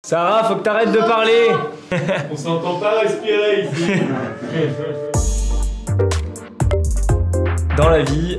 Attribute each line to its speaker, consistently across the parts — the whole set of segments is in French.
Speaker 1: Sarah, faut que t'arrêtes de parler.
Speaker 2: On s'entend pas respirer ici.
Speaker 1: Dans la vie,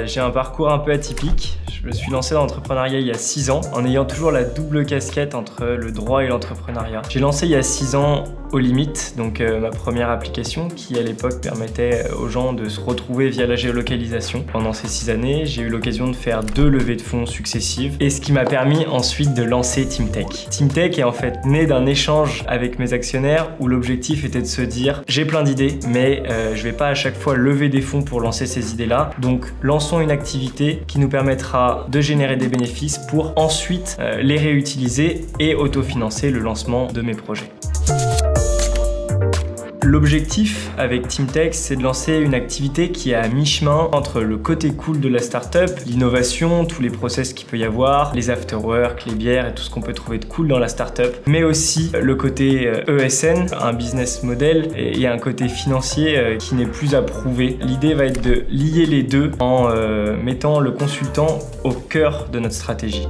Speaker 1: j'ai un parcours un peu atypique. Je me suis lancé dans l'entrepreneuriat il y a 6 ans, en ayant toujours la double casquette entre le droit et l'entrepreneuriat. J'ai lancé il y a 6 ans Au Limit, donc ma première application qui à l'époque permettait aux gens de se retrouver via la géolocalisation. Pendant ces 6 années, j'ai eu l'occasion de faire 2 levées de fonds successives, et ce qui m'a permis ensuite de lancer TeamTech. TeamTech est en fait né d'un échange avec mes actionnaires où l'objectif était de se dire j'ai plein d'idées, mais je vais pas à chaque fois lever des fonds pour lancer ces idées-là, donc lançons une activité qui nous permettra de générer des bénéfices pour ensuite les réutiliser et autofinancer le lancement de mes projets. L'objectif avec TeamTech, c'est de lancer une activité qui est à mi-chemin entre le côté cool de la startup, l'innovation, tous les process qu'il peut y avoir, les afterwork, les bières et tout ce qu'on peut trouver de cool dans la startup, mais aussi le côté ESN, un business model et un côté financier qui n'est plus à prouver. L'idée va être de lier les deux en mettant le consultant au cœur de notre stratégie.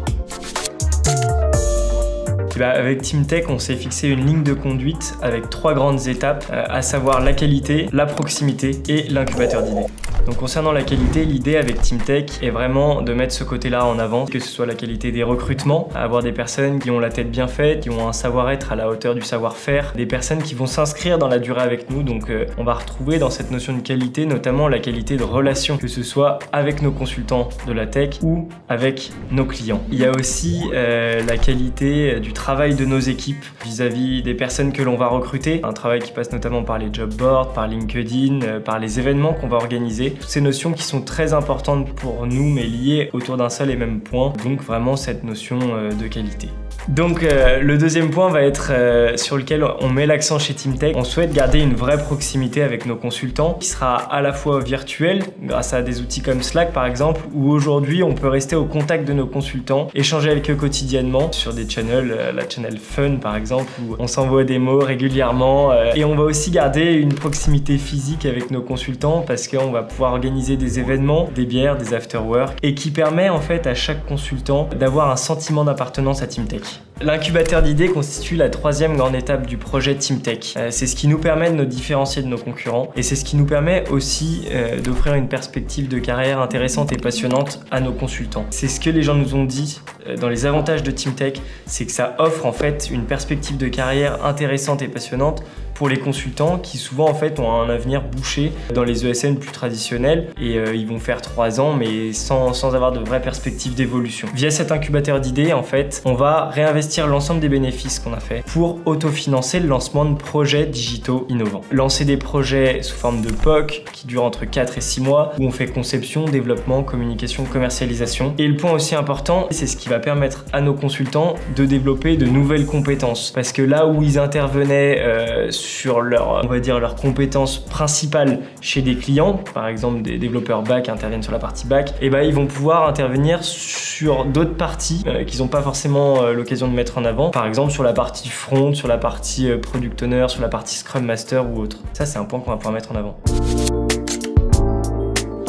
Speaker 1: Avec TeamTech, on s'est fixé une ligne de conduite avec 3 grandes étapes, à savoir la qualité, la proximité et l'incubateur d'idées. Donc concernant la qualité, l'idée avec TeamTech est vraiment de mettre ce côté-là en avant, que ce soit la qualité des recrutements, avoir des personnes qui ont la tête bien faite, qui ont un savoir-être à la hauteur du savoir-faire, des personnes qui vont s'inscrire dans la durée avec nous. Donc on va retrouver dans cette notion de qualité notamment la qualité de relation, que ce soit avec nos consultants de la tech ou avec nos clients. Il y a aussi la qualité du travail de nos équipes vis-à-vis des personnes que l'on va recruter, un travail qui passe notamment par les job boards, par LinkedIn, par les événements qu'on va organiser. Toutes ces notions qui sont très importantes pour nous mais liées autour d'un seul et même point, donc vraiment cette notion de qualité. Donc le deuxième point va être sur lequel on met l'accent chez TeamTech. On souhaite garder une vraie proximité avec nos consultants qui sera à la fois virtuelle grâce à des outils comme Slack par exemple, où aujourd'hui on peut rester au contact de nos consultants, échanger avec eux quotidiennement sur des channels, la channel Fun par exemple, où on s'envoie des mots régulièrement et on va aussi garder une proximité physique avec nos consultants parce qu'on va pouvoir organiser des événements, des bières, des afterwork et qui permet en fait à chaque consultant d'avoir un sentiment d'appartenance à TeamTech. L'incubateur d'idées constitue la 3e grande étape du projet TeamTech. C'est ce qui nous permet de nous différencier de nos concurrents et c'est ce qui nous permet aussi d'offrir une perspective de carrière intéressante et passionnante à nos consultants. C'est ce que les gens nous ont dit dans les avantages de TeamTech, c'est que ça offre en fait une perspective de carrière intéressante et passionnante pour les consultants qui souvent en fait ont un avenir bouché dans les ESN plus traditionnels et ils vont faire 3 ans mais sans avoir de vraie perspective d'évolution. Via cet incubateur d'idées en fait, on va réinvestir l'ensemble des bénéfices qu'on a fait pour autofinancer le lancement de projets digitaux innovants. Lancer des projets sous forme de POC qui durent entre 4 et 6 mois où on fait conception, développement, communication, commercialisation. Et le point aussi important, c'est ce qui va permettre à nos consultants de développer de nouvelles compétences parce que là où ils intervenaient sur leur compétences principales chez des clients, par exemple des développeurs back interviennent sur la partie back, et ils vont pouvoir intervenir sur d'autres parties qu'ils n'ont pas forcément l'occasion de mettre en avant, par exemple sur la partie front, sur la partie product owner, sur la partie scrum master ou autre. Ça c'est un point qu'on va pouvoir mettre en avant.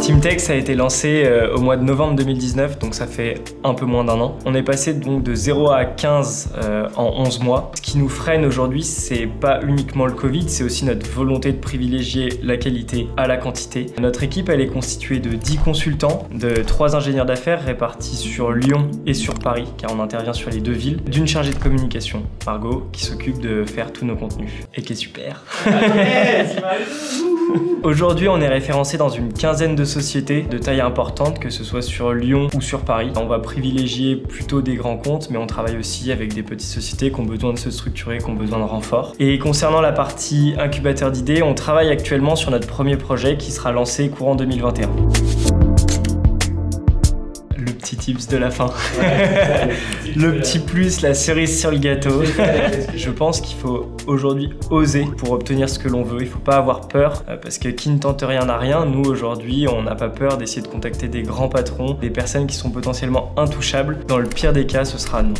Speaker 1: TeamTech, ça a été lancé au mois de novembre 2019, donc ça fait un peu moins d'1 an. On est passé donc de 0 à 15 en 11 mois. Ce qui nous freine aujourd'hui, c'est pas uniquement le Covid, c'est aussi notre volonté de privilégier la qualité à la quantité. Notre équipe, elle est constituée de 10 consultants, de 3 ingénieurs d'affaires répartis sur Lyon et sur Paris, car on intervient sur les 2 villes, d'une chargée de communication, Margot, qui s'occupe de faire tous nos contenus et qui est super. Aujourd'hui, on est référencé dans une quinzaine de sociétés de taille importante, que ce soit sur Lyon ou sur Paris. On va privilégier plutôt des grands comptes, mais on travaille aussi avec des petites sociétés qui ont besoin de se structurer, qui ont besoin de renfort. Et concernant la partie incubateur d'idées, on travaille actuellement sur notre premier projet qui sera lancé courant 2021. Le petit tips de la fin. Le petit plus, la cerise sur le gâteau. Je pense qu'il faut aujourd'hui oser pour obtenir ce que l'on veut. Il ne faut pas avoir peur parce que qui ne tente rien n'a rien. Nous aujourd'hui, on n'a pas peur d'essayer de contacter des grands patrons, des personnes qui sont potentiellement intouchables. Dans le pire des cas, ce sera non.